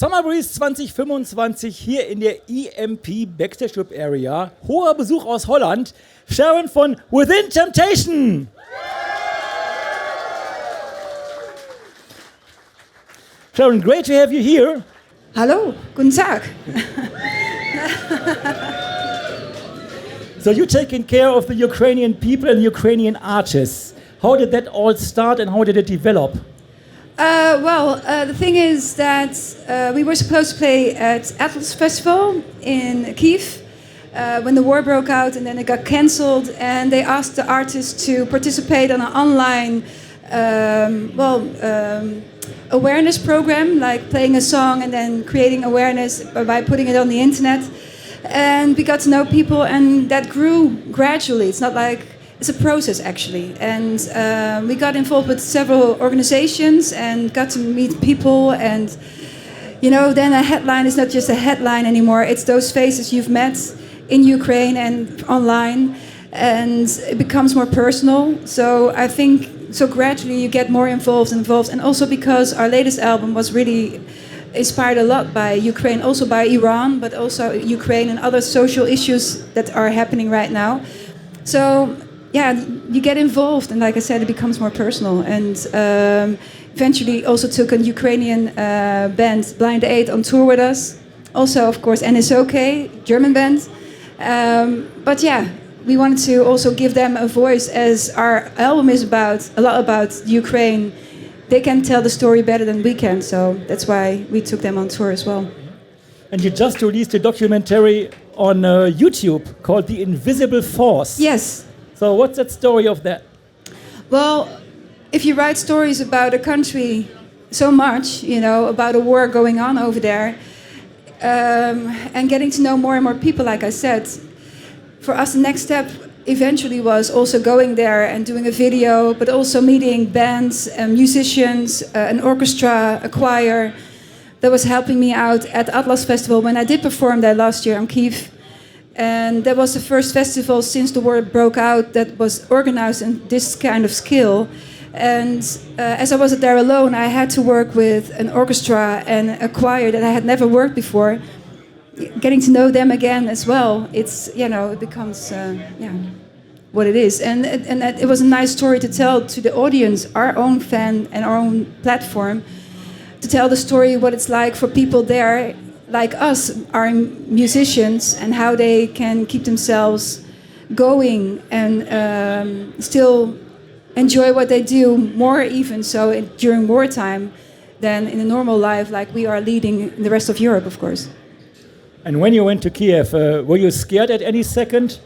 Summer Breeze 2025 hier in der EMP Backstage Group Area. Hoher Besuch aus Holland. Sharon von Within Temptation. Sharon, great to have you here. Hallo, guten Tag. So you're taking care of the Ukrainian people and Ukrainian artists. How did that all start and how did it develop? The thing is that we were supposed to play at Atlas Festival in Kyiv when the war broke out, and then it got cancelled, and they asked the artists to participate on an online awareness program, like playing a song and then creating awareness by putting it on the internet. And we got to know people, and that grew gradually. It's not like it's a process, actually. And we got involved with several organizations and got to meet people. And, you know, then a headline is not just a headline anymore. It's those faces you've met in Ukraine and online. And it becomes more personal. So I think, so gradually you get more involved. And also because our latest album was really inspired a lot by Ukraine, also by Iran, but also Ukraine and other social issues that are happening right now. So, yeah, you get involved, and like I said, it becomes more personal. And eventually also took a Ukrainian band, Blind Aid, on tour with us. Also, of course, NSOK, German band. But yeah, we wanted to also give them a voice, as our album is a lot about Ukraine. They can tell the story better than we can, so that's why we took them on tour as well. And you just released a documentary on YouTube called The Invisible Force. Yes. So what's that story of that? Well, if you write stories about a country so much, you know, about a war going on over there, and getting to know more and more people, like I said, for us the next step eventually was also going there and doing a video, but also meeting bands, musicians, an orchestra, a choir that was helping me out at Atlas Festival when I did perform there last year in Kyiv. And that was the first festival since the war broke out that was organized in this kind of scale. And as I was there alone, I had to work with an orchestra and a choir that I had never worked before. Getting to know them again as well, it's, you know, it becomes what it is. And it was a nice story to tell to the audience, our own fan and our own platform, to tell the story what it's like for people there, like us, our musicians, and how they can keep themselves going and still enjoy what they do more, even so during wartime, than in a normal life like we are leading in the rest of Europe, of course. And when you went to Kiev, were you scared at any second?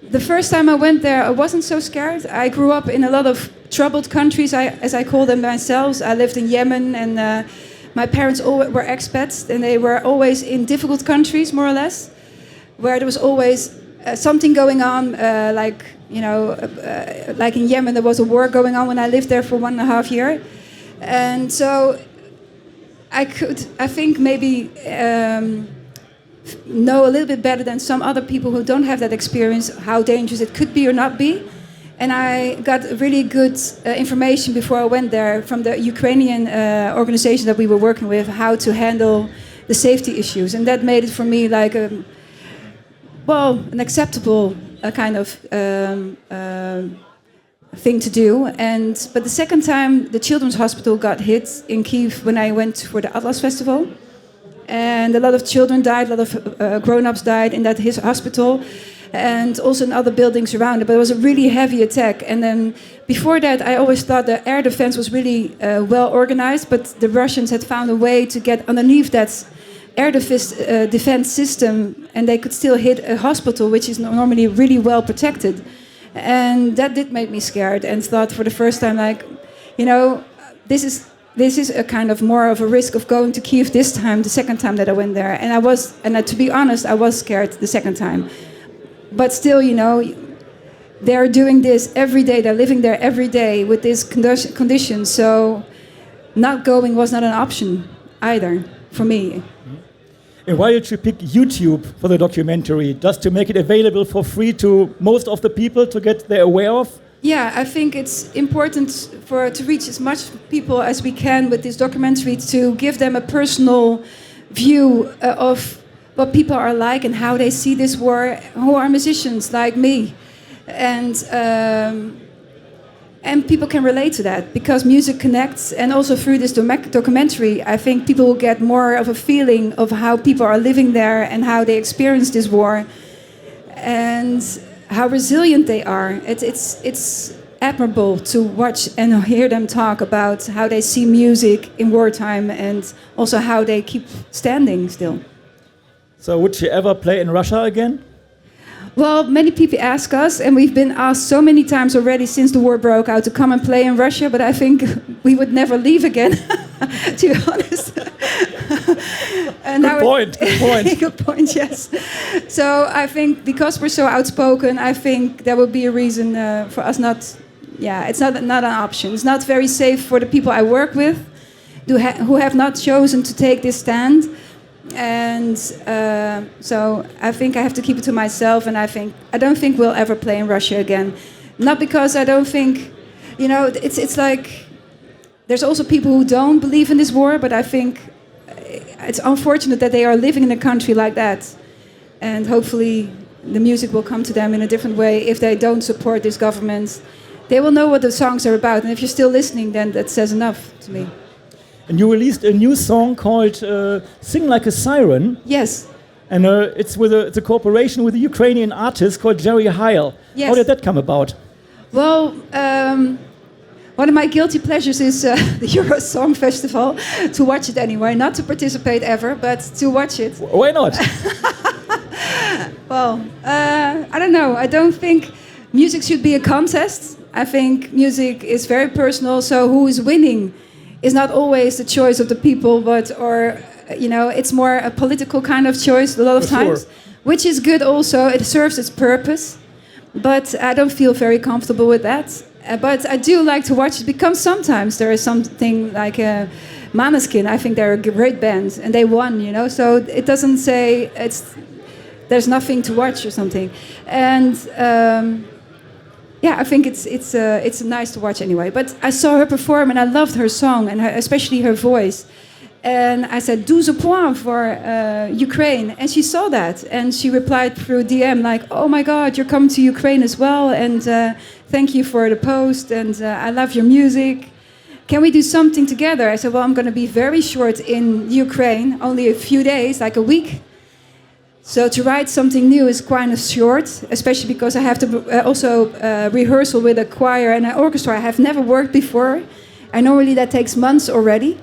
The first time I went there, I wasn't so scared. I grew up in a lot of troubled countries, as I call them myself. I lived in Yemen, and my parents were expats, and they were always in difficult countries, more or less, where there was always something going on, like in Yemen, there was a war going on when I lived there for 1.5 years. And so I think maybe know a little bit better than some other people who don't have that experience how dangerous it could be or not be. And I got really good information before I went there from the Ukrainian organization that we were working with, how to handle the safety issues. And that made it for me like an acceptable kind of thing to do. But the second time, the children's hospital got hit in Kyiv when I went for the Atlas Festival. And a lot of children died, a lot of grown-ups died in that hospital, and also in other buildings around it. But it was a really heavy attack. And then before that, I always thought the air defense was really well organized, but the Russians had found a way to get underneath that air defense system, and they could still hit a hospital, which is normally really well protected. And that did make me scared, and thought for the first time, like, you know, this is a kind of more of a risk of going to Kyiv this time, the second time that I went there. And to be honest, I was scared the second time. But still, you know, they're doing this every day. They're living there every day with these conditions. So not going was not an option either for me. And why did you pick YouTube for the documentary? Just to make it available for free to most of the people to get aware of? Yeah, I think it's important to reach as much people as we can with this documentary, to give them a personal view of what people are like and how they see this war, who are musicians like me. And people can relate to that because music connects, and also through this documentary, I think people will get more of a feeling of how people are living there and how they experience this war, and how resilient they are. It's admirable to watch and hear them talk about how they see music in wartime, and also how they keep standing still. So would you ever play in Russia again? Well, many people ask us, and we've been asked so many times already since the war broke out to come and play in Russia, but I think we would never leave again, to be honest. Good point, good point. Good point, yes. So I think because we're so outspoken, I think there will be a reason for us not... Yeah, it's not an option. It's not very safe for the people I work with who have not chosen to take this stand. And so I think I have to keep it to myself, and I don't think we'll ever play in Russia again. Not because I don't think, it's like there's also people who don't believe in this war, but I think it's unfortunate that they are living in a country like that. And hopefully the music will come to them in a different way if they don't support this government. They will know what the songs are about, and if you're still listening, then that says enough to me. And you released a new song called Sing Like a Siren. Yes. And it's a cooperation with a Ukrainian artist called Jerry Heil. Yes. How did that come about? Well, one of my guilty pleasures is the Euro Song Festival, to watch it anyway. Not to participate ever, but to watch it. Why not? Well, I don't know. I don't think music should be a contest. I think music is very personal, so who is winning is not always the choice of the people, it's more a political kind of choice a lot of times, sure. Which is good also. It serves its purpose, but I don't feel very comfortable with that. But I do like to watch it because sometimes there is something like Måneskin. I think they're a great band, and they won, so it doesn't say there's nothing to watch or something. And yeah, I think it's nice to watch anyway. But I saw her perform, and I loved her song, and especially her voice. And I said, 12 points for Ukraine. And she saw that, and she replied through DM like, oh my God, you're coming to Ukraine as well, and thank you for the post, and I love your music. Can we do something together? I said, well, I'm going to be very short in Ukraine, only a few days, like a week. So to write something new is kind of short, especially because I have to also rehearsal with a choir and an orchestra. I have never worked before, and normally that takes months already.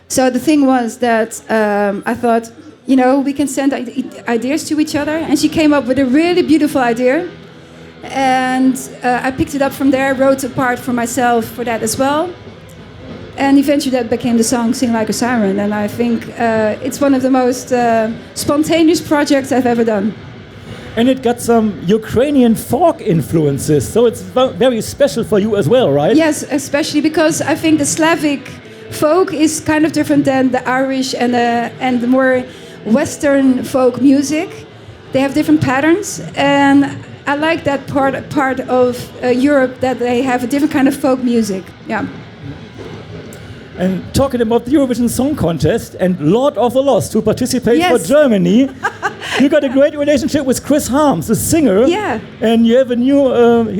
So the thing was that I thought, we can send ideas to each other, and she came up with a really beautiful idea, and I picked it up from there, wrote a part for myself for that as well. And eventually that became the song Sing Like a Siren. And I think it's one of the most spontaneous projects I've ever done. And it got some Ukrainian folk influences, so it's very special for you as well, right? Yes, especially because I think the Slavic folk is kind of different than the Irish and the more Western folk music. They have different patterns, and I like that part of Europe, that they have a different kind of folk music. Yeah. And talking about the Eurovision Song Contest and Lord of the Lost, who participate Yes. for Germany, you got a great relationship with Chris Harms, the singer. Yeah. And you have a new,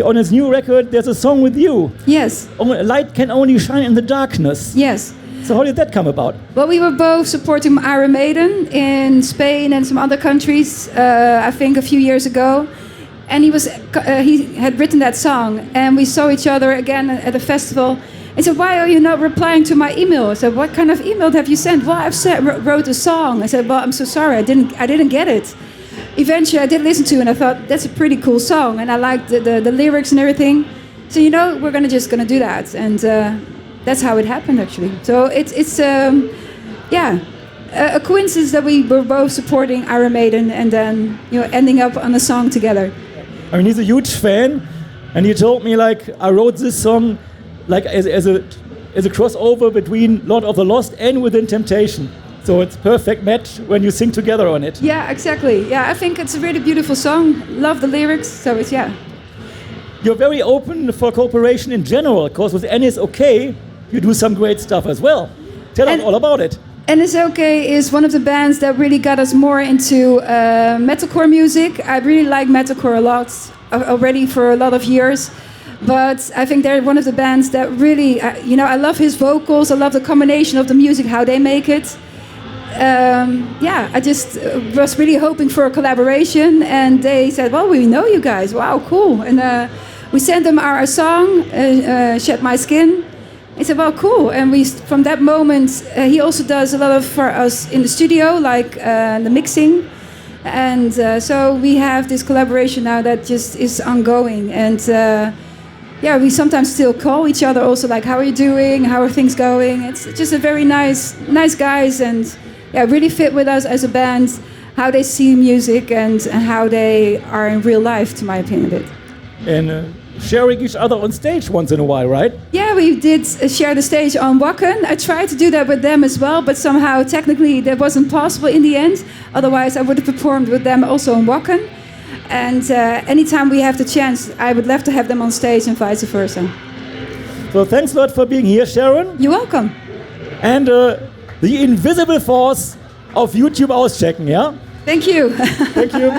on his new record, there's a song with you. Yes. Light can only shine in the darkness. Yes. So how did that come about? Well, we were both supporting Iron Maiden in Spain and some other countries, I think a few years ago. And he had written that song, and we saw each other again at a festival. He said, why are you not replying to my email? I said, what kind of email have you sent? Well, wrote a song. I said, well, I'm so sorry, I didn't get it. Eventually, I did listen to it, and I thought, that's a pretty cool song, and I liked the lyrics and everything. So, we're just gonna do that, and that's how it happened, actually. So it's a coincidence that we were both supporting Iron Maiden, and then ending up on a song together. I mean, he's a huge fan, and he told me, I wrote this song as a crossover between Lord of the Lost and Within Temptation. So it's perfect match when you sing together on it. Yeah, exactly. Yeah, I think it's a really beautiful song. Love the lyrics. So it's, yeah. you're very open for cooperation in general, because with NSOK, you do some great stuff as well. Tell us all about it. NSOK is one of the bands that really got us more into metalcore music. I really like metalcore a lot, already for a lot of years. But I think they're one of the bands that really, I love his vocals, I love the combination of the music, how they make it. I just was really hoping for a collaboration, and they said, well, we know you guys, wow, cool. And we sent them our song, Shed My Skin. He said, well, cool. And from that moment, he also does a lot of for us in the studio, like the mixing. And so we have this collaboration now that just is ongoing. And we sometimes still call each other also, like, how are you doing? How are things going? It's just a very nice guys, and really fit with us as a band, how they see music and how they are in real life, to my opinion, a bit. And sharing each other on stage once in a while, right? Yeah, we did share the stage on Wacken. I tried to do that with them as well, but somehow technically that wasn't possible in the end. Otherwise, I would have performed with them also on Wacken. And anytime we have the chance, I would love to have them on stage and vice versa. So thanks a lot for being here, Sharon. You're welcome. And the invisible force of YouTube auschecken, yeah? Thank you. Thank you.